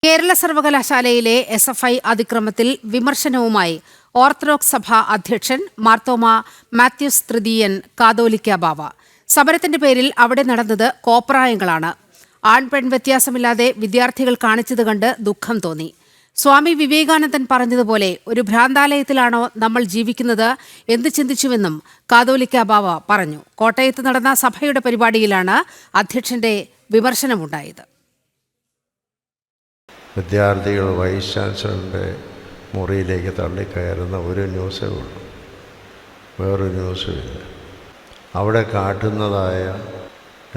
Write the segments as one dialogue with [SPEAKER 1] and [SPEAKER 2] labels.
[SPEAKER 1] കേരള സർവകലാശാലയിലെ SFI അതിക്രമത്തിൽ വിമർശനവുമായി orthodox സഭ അധ്യക്ഷൻ മാർത്തോമ മാത്യൂസ് തൃതീയൻ കാതോലിക്ക ബാവ. സമരത്തിന്റെ പേരിൽ അവിടെ നടന്നത് കോപ്രായങ്ങളാണ്. ആൺപെൺ വ്യത്യാസമില്ലാതെ വിദ്യാർത്ഥികൾ കാണിച്ചത് കണ്ട് ദുഃഖം തോന്നി. സ്വാമി വിവേകാനന്ദൻ പറഞ്ഞതുപോലെ ഒരു ഭ്രാന്താലയത്തിലാണോ നമ്മൾ ജീവിക്കുന്നത് എന്ന് ചിന്തിച്ചുവെന്നും കാതോലിക്ക ബാവ പറഞ്ഞു. കോട്ടയത്ത് നടന്ന സഭയുടെ പരിപാടിയിലാണ് അധ്യക്ഷന്റെ വിമർശനമുണ്ടായത്.
[SPEAKER 2] വിദ്യാർത്ഥികൾ വൈസ് ചാൻസലറിൻ്റെ മുറിയിലേക്ക് തള്ളിക്കയറുന്ന ഒരു ന്യൂസേ ഉള്ളൂ, വേറൊരു ന്യൂസുമില്ല. അവിടെ കാട്ടുന്നതായ,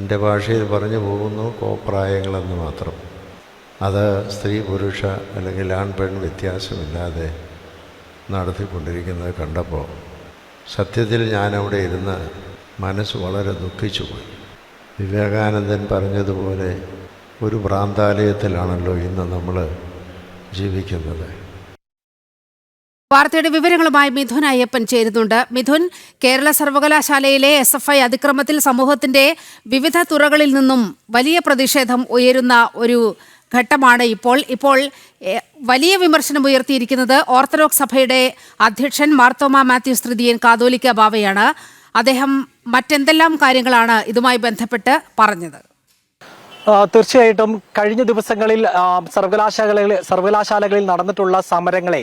[SPEAKER 2] എൻ്റെ ഭാഷയിൽ പറഞ്ഞു പോകുന്നു, കോപ്രായങ്ങളെന്ന് മാത്രം. അത് സ്ത്രീ പുരുഷ അല്ലെങ്കിൽ ആൺപെൺ വ്യത്യാസമില്ലാതെ നടത്തിക്കൊണ്ടിരിക്കുന്നത് കണ്ടപ്പോൾ സത്യത്തിൽ ഞാനവിടെ ഇരുന്ന് മനസ്സ് വളരെ ദുഃഖിച്ചു പോയി. വിവേകാനന്ദൻ പറഞ്ഞതുപോലെ ഒരു ഭ്രാന്താലയത്തിലാണല്ലോ ഇന്ന് നമ്മൾ ജീവിക്കുന്നത്.
[SPEAKER 1] വാർത്തയുടെ വിവരങ്ങളുമായി മിഥുൻ അയ്യപ്പൻ ചേരുന്നുണ്ട്. മിഥുൻ, കേരള സർവകലാശാലയിലെ SFI അതിക്രമത്തിൽ സമൂഹത്തിന്റെ വിവിധ തുറകളിൽ നിന്നും വലിയ പ്രതിഷേധം ഉയരുന്ന ഒരു ഘട്ടമാണ് ഇപ്പോൾ വലിയ വിമർശനം ഉയർത്തിയിരിക്കുന്നത് ഓർത്തഡോക്സ് സഭയുടെ അധ്യക്ഷൻ മാർത്തോമ മാത്യൂസ് തൃതീയൻ കാതോലിക്ക ബാവയാണ്. അദ്ദേഹം മറ്റെന്തെല്ലാം കാര്യങ്ങളാണ് ഇതുമായി ബന്ധപ്പെട്ട് പറഞ്ഞത്?
[SPEAKER 3] തീർച്ചയായിട്ടും കഴിഞ്ഞ ദിവസങ്ങളിൽ സർവകലാശാലകളിൽ നടന്നിട്ടുള്ള സമരങ്ങളെ,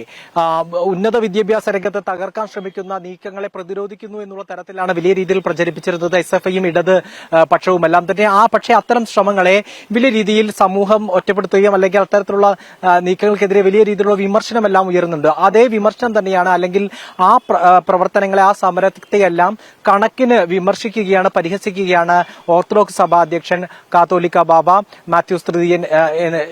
[SPEAKER 3] ഉന്നത വിദ്യാഭ്യാസ രംഗത്ത് തകർക്കാൻ ശ്രമിക്കുന്ന നീക്കങ്ങളെ പ്രതിരോധിക്കുന്നു എന്നുള്ള തരത്തിലാണ് വലിയ രീതിയിൽ പ്രചരിപ്പിച്ചിരുന്നത് SFIയും ഇടത് പക്ഷവും എല്ലാം തന്നെ. പക്ഷേ അത്തരം ശ്രമങ്ങളെ വലിയ രീതിയിൽ സമൂഹം ഒറ്റപ്പെടുത്തുകയും അല്ലെങ്കിൽ അത്തരത്തിലുള്ള നീക്കങ്ങൾക്കെതിരെ വലിയ രീതിയിലുള്ള വിമർശനമെല്ലാം ഉയരുന്നുണ്ട്. അതേ വിമർശനം തന്നെയാണ്, അല്ലെങ്കിൽ ആ പ്രവർത്തനങ്ങളെ, ആ സമരത്തെയെല്ലാം കണക്കിന് വിമർശിക്കുകയാണ്, പരിഹസിക്കുകയാണ് ഓർത്തഡോക്സ് സഭാ അധ്യക്ഷൻ കാതോലിക്ക ബാബ മാത്യൂസ് തൃതീയൻ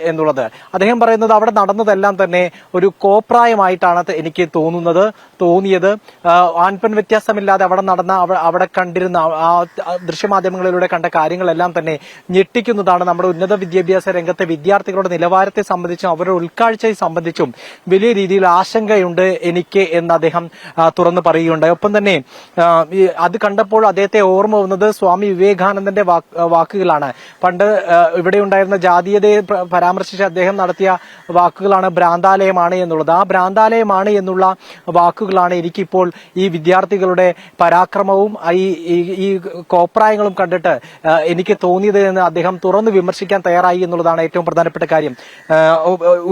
[SPEAKER 3] എന്നുള്ളത്. അദ്ദേഹം പറയുന്നത് അവിടെ നടന്നതെല്ലാം തന്നെ ഒരു കോപ്രായമായിട്ടാണ് എനിക്ക് തോന്നിയത്. ആൺപെൺ വ്യത്യാസമില്ലാതെ അവിടെ കണ്ടിരുന്ന ദൃശ്യമാധ്യമങ്ങളിലൂടെ കണ്ട കാര്യങ്ങളെല്ലാം തന്നെ ഞെട്ടിക്കുന്നതാണ്. നമ്മുടെ ഉന്നത വിദ്യാഭ്യാസ രംഗത്തെ വിദ്യാർത്ഥികളുടെ നിലവാരത്തെ സംബന്ധിച്ചും അവരുടെ ഉൾക്കാഴ്ചയെ സംബന്ധിച്ചും വലിയ രീതിയിൽ ആശങ്കയുണ്ട് എനിക്ക് എന്ന് അദ്ദേഹം തുറന്നു പറയുകയുണ്ടായി. ഒപ്പം തന്നെ അത് കണ്ടപ്പോൾ അദ്ദേഹത്തെ ഓർമ്മ വന്നത് സ്വാമി വിവേകാനന്ദന്റെ വാക്കുകളാണ്. പണ്ട് ഇവിടെ ഉണ്ടായിരുന്ന ജാതീയതയെ പരാമർശിച്ച് അദ്ദേഹം നടത്തിയ വാക്കുകളാണ് ഭ്രാന്താലയമാണ് എന്നുള്ളത്. ആ ഭ്രാന്താലയമാണ് എന്നുള്ള വാക്കുകളാണ് എനിക്കിപ്പോൾ ഈ വിദ്യാർത്ഥികളുടെ പരാക്രമവും ഈ കോപ്രായങ്ങളും കണ്ടിട്ട് എനിക്ക് തോന്നിയത് എന്ന് അദ്ദേഹം തുറന്നു വിമർശിക്കാൻ തയ്യാറായി എന്നുള്ളതാണ് ഏറ്റവും പ്രധാനപ്പെട്ട കാര്യം.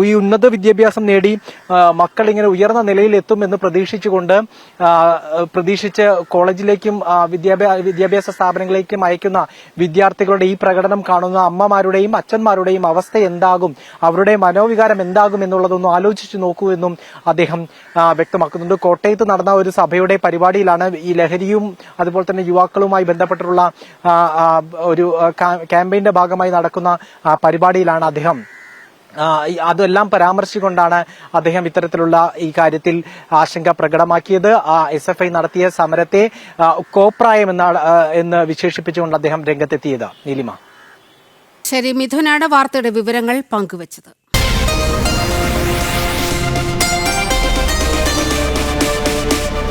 [SPEAKER 3] ഈ ഉന്നത വിദ്യാഭ്യാസം നേടി മക്കൾ ഇങ്ങനെ ഉയർന്ന നിലയിൽ എത്തുമെന്ന് പ്രതീക്ഷിച്ച് കോളേജിലേക്കും വിദ്യാഭ്യാസ സ്ഥാപനങ്ങളിലേക്കും അയക്കുന്ന വിദ്യാർത്ഥികളുടെ ഈ പ്രകടനം കാണുന്ന അമ്മമാരുടെയും അച്ഛന്മാരുടെയും അവസ്ഥ എന്താകും, അവരുടെ മനോവികാരം എന്താകും എന്നുള്ളതൊന്നും ആലോചിച്ചു നോക്കൂ എന്നും അദ്ദേഹം വ്യക്തമാക്കുന്നുണ്ട്. കോട്ടയത്ത് നടന്ന ഒരു സഭയുടെ പരിപാടിയിലാണ് ഈ ലഹരിയും അതുപോലെ തന്നെ യുവാക്കളുമായി ബന്ധപ്പെട്ടുള്ള ഒരു ക്യാമ്പയിന്റെ ഭാഗമായി നടക്കുന്ന പരിപാടിയിലാണ് അദ്ദേഹം അതെല്ലാം പരാമർശിച്ചുകൊണ്ടാണ് അദ്ദേഹം ഇത്തരത്തിലുള്ള ഈ കാര്യത്തിൽ ആശങ്ക പ്രകടമാക്കിയത്. SFI നടത്തിയ സമരത്തെ കോപ്രായം എന്ന് വിശേഷിപ്പിച്ചുകൊണ്ട് അദ്ദേഹം രംഗത്തെത്തിയത്. നീലിമ.
[SPEAKER 1] ശരി, മിഥുനാണ് വാർത്തയുടെ വിവരങ്ങൾ പങ്കുവച്ചത്.